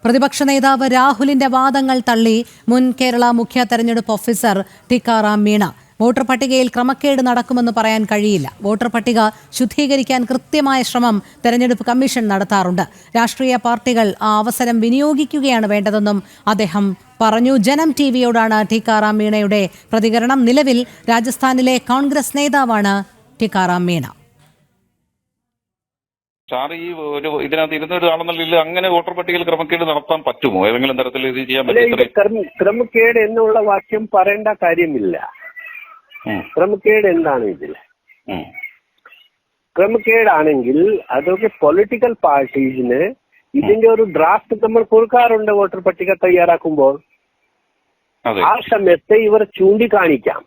പ്രതിപക്ഷ നേതാവ് രാഹുലിന്റെ വാദങ്ങൾ തള്ളി മുൻ കേരള മുഖ്യ തെരഞ്ഞെടുപ്പ് ഓഫീസർ ടിക്കാറാം മീണ. വോട്ടർ പട്ടികയിൽ ക്രമക്കേട് നടക്കുമെന്ന് പറയാൻ കഴിയില്ല. വോട്ടർ പട്ടിക ശുദ്ധീകരിക്കാൻ കൃത്യമായ ശ്രമം തെരഞ്ഞെടുപ്പ് കമ്മീഷൻ നടത്താറുണ്ട്. രാഷ്ട്രീയ പാർട്ടികൾ ആ അവസരം വിനിയോഗിക്കുകയാണ് വേണ്ടതെന്നും അദ്ദേഹം പറഞ്ഞു. ജനം ടിവിയോടാണ് ടിക്കാറാം മീണയുടെ പ്രതികരണം. നിലവിൽ രാജസ്ഥാനിലെ കോൺഗ്രസ് നേതാവാണ് ടിക്കാറാം മീണ. സാർ, ഈ ഇതിനകത്ത് ഇരുന്നൊരാളെന്നുള്ളിൽ അങ്ങനെ വോട്ടർ പട്ടികയിൽ ക്രമക്കേട് നടത്താൻ പറ്റുമോ? ഏതെങ്കിലും തരത്തിൽ ഇത് ചെയ്യാൻ പറ്റും? ക്രമക്കേട് എന്നുള്ള വാക്യം പറയേണ്ട കാര്യമില്ല. ക്രമക്കേട് എന്താണ് ഇതിൽ? ക്രമക്കേടാണെങ്കിൽ അതൊക്കെ പൊളിറ്റിക്കൽ പാർട്ടീസിന് ഇതിന്റെ ഒരു ഡ്രാഫ്റ്റ് നമ്മൾ കൊടുക്കാറുണ്ട് വോട്ടർ പട്ടിക തയ്യാറാക്കുമ്പോൾ. ആ സമയത്ത് ഇവർ ചൂണ്ടിക്കാണിക്കാം,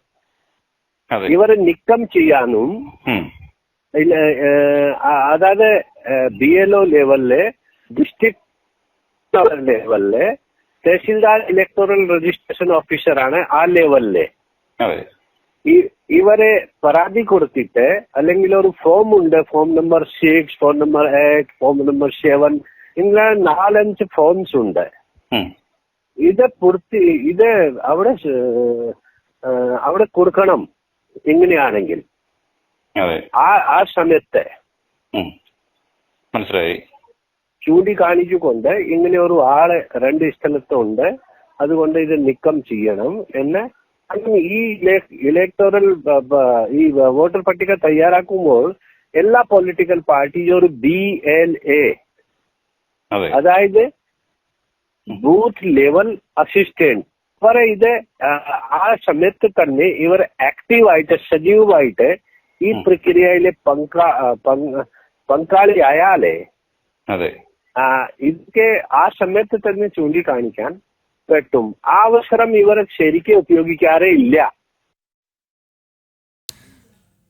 ഇവർ നീക്കം ചെയ്യാനും. അതായത് BLO ലെവലില്, ഡിസ്ട്രിക്ട് ലെവലില് തഹസിൽദാർ ഇലക്ടോറൽ രജിസ്ട്രേഷൻ ഓഫീസറാണ് ആ ലെവലില്. ഇവരെ പരാതി കൊടുത്തിട്ട്, അല്ലെങ്കിൽ ഒരു ഫോം ഉണ്ട്, form number 6, form number 8, form number 7, ഇങ്ങനെ 4-5 ഫോംസ് ഉണ്ട്. ഇത് അവിടെ കൊടുക്കണം. ഇങ്ങനെയാണെങ്കിൽ ആ സമയത്ത് മനസ്സിലായി ചൂണ്ടിക്കാണിച്ചുകൊണ്ട് ഇങ്ങനെ ഒരു ആള് 2 സ്ഥലത്തുണ്ട്, അതുകൊണ്ട് ഇത് നീക്കം ചെയ്യണം എന്ന്. ഈ ഇലക്ടോറൽ ഈ വോട്ടർ പട്ടിക തയ്യാറാക്കുമ്പോൾ എല്ലാ പൊളിറ്റിക്കൽ പാർട്ടിയും ഒരു BLA, അതായത് ബൂത്ത് ലെവൽ അസിസ്റ്റന്റ്, ഇവരെ ഇത് ആ സമയത്ത് തന്നെ ഇവർ ആക്റ്റീവായിട്ട്, സജീവമായിട്ട് ഈ പ്രക്രിയയിലെ പങ്കാളിയായാലേ ഇതൊക്കെ ആ സമയത്ത് തന്നെ ചൂണ്ടിക്കാണിക്കാൻ പറ്റും. ആ അവസരം ഇവർ ശരിക്കും ഉപയോഗിക്കാറേ ഇല്ല.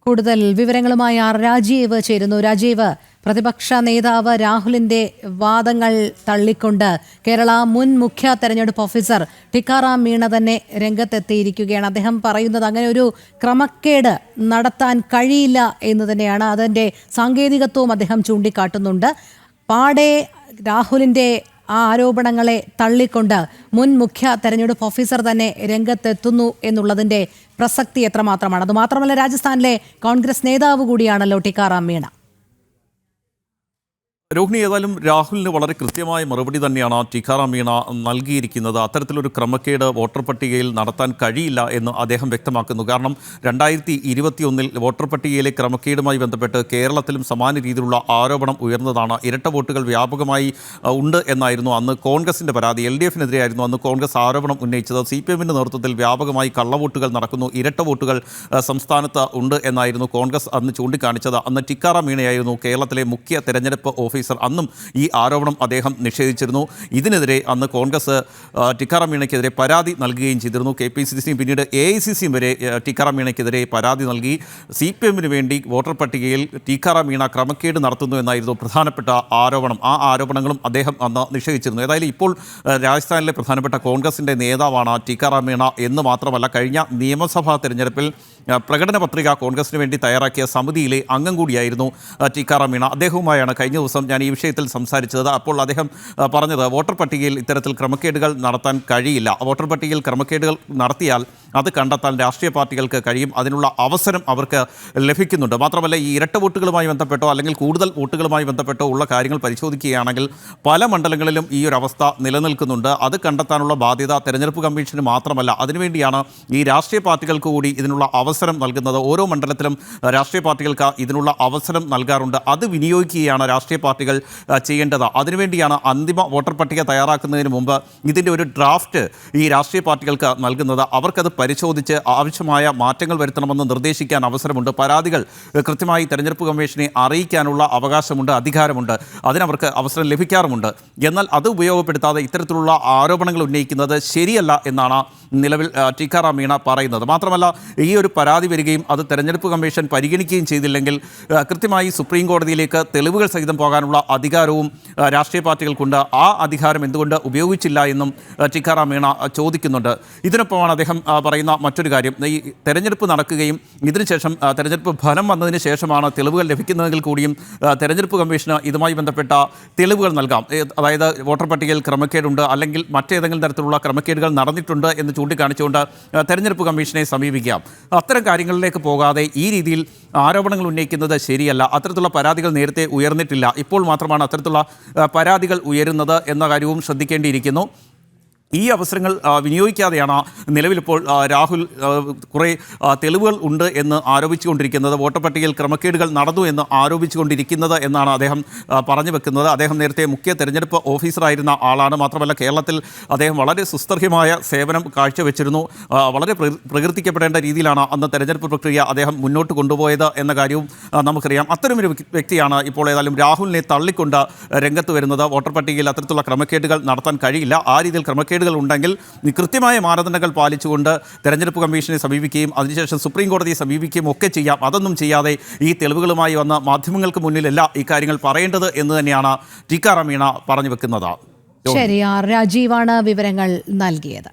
കൂടുതൽ വിവരങ്ങളുമായി രാജീവ് ചേരുന്നു. രാജീവ്, പ്രതിപക്ഷ നേതാവ് രാഹുലിന്റെ വാദങ്ങൾ തള്ളിക്കൊണ്ട് കേരള മുൻ മുഖ്യ തെരഞ്ഞെടുപ്പ് ഓഫീസർ ടിക്കാറാം മീണ തന്നെ രംഗത്തെത്തിയിരിക്കുകയാണ്. അദ്ദേഹം പറയുന്നത് അങ്ങനെ ഒരു ക്രമക്കേട് നടത്താൻ കഴിയില്ല എന്ന് തന്നെയാണ്. അതിന്റെ സാങ്കേതികത്വവും അദ്ദേഹം ചൂണ്ടിക്കാട്ടുന്നുണ്ട്. പാടെ രാഹുലിന്റെ ആ ആരോപണങ്ങളെ തള്ളിക്കൊണ്ട് മുൻ മുഖ്യ തെരഞ്ഞെടുപ്പ് ഓഫീസർ തന്നെ രംഗത്തെത്തുന്നു എന്നുള്ളതിന്റെ പ്രസക്തി എത്രമാത്രമാണ്? അതുമാത്രമല്ല, രാജസ്ഥാനിലെ കോൺഗ്രസ് നേതാവ് കൂടിയാണല്ലോ ടിക്കാറാം മീണ. രോഹിണി, ഏതായാലും രാഹുലിന് വളരെ കൃത്യമായ മറുപടി തന്നെയാണ് ടിക്കാറാം മീണ നൽകിയിരിക്കുന്നത്. അത്തരത്തിലൊരു ക്രമക്കേട് വോട്ടർ പട്ടികയിൽ നടത്താൻ കഴിയില്ല എന്ന് അദ്ദേഹം വ്യക്തമാക്കുന്നു. കാരണം 2021 വോട്ടർ പട്ടികയിലെ ക്രമക്കേടുമായി ബന്ധപ്പെട്ട് കേരളത്തിലും സമാന രീതിയിലുള്ള ആരോപണം ഉയർന്നതാണ്. ഇരട്ട വോട്ടുകൾ വ്യാപകമായി ഉണ്ട് എന്നായിരുന്നു അന്ന് കോൺഗ്രസിൻ്റെ പരാതി. LDFനെതിരെയായിരുന്നു അന്ന് കോൺഗ്രസ് ആരോപണം ഉന്നയിച്ചത്. CPMന്റെ നേതൃത്വത്തിൽ വ്യാപകമായി കള്ളവോട്ടുകൾ നടക്കുന്നു, ഇരട്ട വോട്ടുകൾ സംസ്ഥാനത്ത് ഉണ്ട് എന്നായിരുന്നു കോൺഗ്രസ് അന്ന് ചൂണ്ടിക്കാണിച്ചത്. അന്ന് ടിക്കാറാം മീണയായിരുന്നു കേരളത്തിലെ മുഖ്യ തെരഞ്ഞെടുപ്പ് ഓഫീസർ. അന്നും ഈ ആരോപണം അദ്ദേഹം നിഷേധിച്ചിരുന്നു. ഇതിനെതിരെ അന്ന് കോൺഗ്രസ് ടിക്കാറാം മീണയ്ക്കെതിരെ പരാതി നൽകുകയും ചെയ്തിരുന്നു. KPCCയും പിന്നീട് AICCയും വരെ ടിക്കാറാം മീണയ്ക്കെതിരെ പരാതി നൽകി. CPMന് വേണ്ടി വോട്ടർ പട്ടികയിൽ ടിക്കാറാം മീണ ക്രമക്കേട് നടത്തുന്നു എന്നായിരുന്നു പ്രധാനപ്പെട്ട ആരോപണം. ആ ആരോപണങ്ങളും അദ്ദേഹം അന്ന് നിഷേധിച്ചിരുന്നു. ഏതായാലും ഇപ്പോൾ രാജസ്ഥാനിലെ പ്രധാനപ്പെട്ട കോൺഗ്രസിൻ്റെ നേതാവാണ് ടിക്കാറാം മീണ എന്ന് മാത്രമല്ല, കഴിഞ്ഞ നിയമസഭാ തെരഞ്ഞെടുപ്പിൽ പ്രകടന പത്രിക കോൺഗ്രസിന് വേണ്ടി തയ്യാറാക്കിയ സമിതിയിലെ അംഗം കൂടിയായിരുന്നു ടിക്കാറാം മീണ. അദ്ദേഹവുമായാണ് കഴിഞ്ഞ ദിവസം ഞാൻ ഈ വിഷയത്തിൽ സംസാരിച്ചത്. അപ്പോൾ അദ്ദേഹം പറഞ്ഞത് വോട്ടർ പട്ടികയിൽ ഇത്തരത്തിൽ ക്രമക്കേടുകൾ നടത്താൻ കഴിയില്ല. വോട്ടർ പട്ടികയിൽ ക്രമക്കേടുകൾ നടത്തിയാൽ അത് കണ്ടെത്താൻ രാഷ്ട്രീയ പാർട്ടികൾക്ക് കഴിയും. അതിനുള്ള അവസരം അവർക്ക് ലഭിക്കുന്നുണ്ട്. മാത്രമല്ല, ഈ ഇരട്ട വോട്ടുകളുമായി ബന്ധപ്പെട്ടോ അല്ലെങ്കിൽ കൂടുതൽ വോട്ടുകളുമായി ബന്ധപ്പെട്ടോ ഉള്ള കാര്യങ്ങൾ പരിശോധിക്കുകയാണെങ്കിൽ പല മണ്ഡലങ്ങളിലും ഈ ഒരു അവസ്ഥ നിലനിൽക്കുന്നുണ്ട്. അത് കണ്ടെത്താനുള്ള ബാധ്യത തെരഞ്ഞെടുപ്പ് കമ്മീഷന് മാത്രമല്ല, അതിനുവേണ്ടിയാണ് ഈ രാഷ്ട്രീയ പാർട്ടികൾക്ക് കൂടി ഇതിനുള്ള അവസരം നൽകുന്നത്. ഓരോ മണ്ഡലത്തിലും രാഷ്ട്രീയ പാർട്ടികൾക്ക് ഇതിനുള്ള അവസരം നൽകാറുണ്ട്. അത് വിനിയോഗിക്കുകയാണ് രാഷ്ട്രീയ പാർട്ടികൾ ചെയ്യേണ്ടത്. അതിനുവേണ്ടിയാണ് അന്തിമ വോട്ടർ പട്ടിക തയ്യാറാക്കുന്നതിന് മുമ്പ് ഇതിൻ്റെ ഒരു ഡ്രാഫ്റ്റ് ഈ രാഷ്ട്രീയ പാർട്ടികൾക്ക് നൽകുന്നത്. അവർക്കത് പരിശോധിച്ച് ആവശ്യമായ മാറ്റങ്ങൾ വരുത്തണമെന്ന് നിർദ്ദേശിക്കാൻ അവസരമുണ്ട്. പരാതികൾ കൃത്യമായി തെരഞ്ഞെടുപ്പ് കമ്മീഷനെ അറിയിക്കാനുള്ള അവകാശമുണ്ട്, അധികാരമുണ്ട്. അതിനവർക്ക് അവസരം ലഭിക്കാറുമുണ്ട്. എന്നാൽ അത് ഉപയോഗപ്പെടുത്താതെ ഇത്തരത്തിലുള്ള ആരോപണങ്ങൾ ഉന്നയിക്കുന്നത് ശരിയല്ല എന്നാണ് നിലവിൽ ടിക്കാറാം മീണ പറയുന്നത്. മാത്രമല്ല, ഈ ഒരു പരാതി വരികയും അത് തെരഞ്ഞെടുപ്പ് കമ്മീഷൻ പരിഗണിക്കുകയും ചെയ്തില്ലെങ്കിൽ കൃത്യമായി സുപ്രീം കോടതിയിലേക്ക് തെളിവുകൾ സഹിതം പോകാനുള്ള അധികാരവും രാഷ്ട്രീയ പാർട്ടികൾക്കുണ്ട്. ആ അധികാരം എന്തുകൊണ്ട് ഉപയോഗിച്ചില്ല എന്നും ടിക്കാറാം മീണ ചോദിക്കുന്നുണ്ട്. ഇതിനൊപ്പമാണ് അദ്ദേഹം പറയുന്ന മറ്റൊരു കാര്യം, ഈ തെരഞ്ഞെടുപ്പ് നടക്കുകയും ഇതിനുശേഷം തെരഞ്ഞെടുപ്പ് ഫലം വന്നതിന് ശേഷമാണ് തെളിവുകൾ ലഭിക്കുന്നതെങ്കിൽ കൂടിയും തെരഞ്ഞെടുപ്പ് കമ്മീഷന് ഇതുമായി ബന്ധപ്പെട്ട തെളിവുകൾ നൽകാം. അതായത് വോട്ടർ പട്ടികയിൽ ക്രമക്കേടുണ്ട് അല്ലെങ്കിൽ മറ്റേതെങ്കിലും തരത്തിലുള്ള ക്രമക്കേടുകൾ നടന്നിട്ടുണ്ട് എന്ന് ചൂണ്ടിക്കാണിച്ചുകൊണ്ട് തെരഞ്ഞെടുപ്പ് കമ്മീഷനെ സമീപിക്കാം. അത്തരം കാര്യങ്ങളിലേക്ക് പോകാതെ ഈ രീതിയിൽ ആരോപണങ്ങൾ ഉന്നയിക്കുന്നത് ശരിയല്ല. അത്തരത്തിലുള്ള പരാതികൾ നേരത്തെ ഉയർന്നിട്ടില്ല. ഇപ്പോൾ മാത്രമാണ് അത്തരത്തിലുള്ള പരാതികൾ ഉയരുന്നത് എന്ന കാര്യവും ശ്രദ്ധിക്കേണ്ടിയിരിക്കുന്നു. ഈ അവസരങ്ങൾ വിനിയോഗിക്കാതെയാണ് നിലവിലിപ്പോൾ രാഹുൽ കുറേ തെളിവുകൾ ഉണ്ട് എന്ന് ആരോപിച്ചുകൊണ്ടിരിക്കുന്നത്, വോട്ടർ പട്ടികയിൽ ക്രമക്കേടുകൾ നടന്നു എന്ന് ആരോപിച്ചുകൊണ്ടിരിക്കുന്നത് എന്നാണ് അദ്ദേഹം പറഞ്ഞു വെക്കുന്നത്. അദ്ദേഹം നേരത്തെ മുഖ്യ തെരഞ്ഞെടുപ്പ് ഓഫീസറായിരുന്ന ആളാണ്. മാത്രമല്ല കേരളത്തിൽ അദ്ദേഹം വളരെ സുസ്ഥിരമായ സേവനം കാഴ്ചവെച്ചിരുന്നു. വളരെ പ്രകീർത്തിക്കപ്പെടേണ്ട രീതിയിലാണ് അന്ന് തെരഞ്ഞെടുപ്പ് പ്രക്രിയ അദ്ദേഹം മുന്നോട്ട് കൊണ്ടുപോയത് എന്ന കാര്യവും നമുക്കറിയാം. അത്തരമൊരു വ്യക്തിയാണ് ഇപ്പോൾ ഏതായാലും രാഹുലിനെ തള്ളിക്കൊണ്ട് രംഗത്ത് വരുന്നത്. വോട്ടർ പട്ടികയിൽ അത്തരത്തിലുള്ള ക്രമക്കേടുകൾ നടത്താൻ കഴിയില്ല, ആ രീതിയിൽ ക്രമക്കേടുകൾ ഉണ്ടെങ്കിൽ കൃത്യമായ മാനദണ്ഡങ്ങൾ പാലിച്ചുകൊണ്ട് തെരഞ്ഞെടുപ്പ് കമ്മീഷനെ സമീപിക്കുകയും അതിനുശേഷം സുപ്രീം കോടതിയെ സമീപിക്കുകയും ഒക്കെ ചെയ്യാം. അതൊന്നും ചെയ്യാതെ ഈ തെളിവുകളുമായി വന്ന മാധ്യമങ്ങൾക്ക് മുന്നിലല്ല ഇക്കാര്യങ്ങൾ പറയേണ്ടത് എന്ന് തന്നെയാണ് ടിക്കാറാം മീണ പറഞ്ഞു വെക്കുന്നത്. ശരി, രാജീവാണ് വിവരങ്ങൾ നൽകിയത്.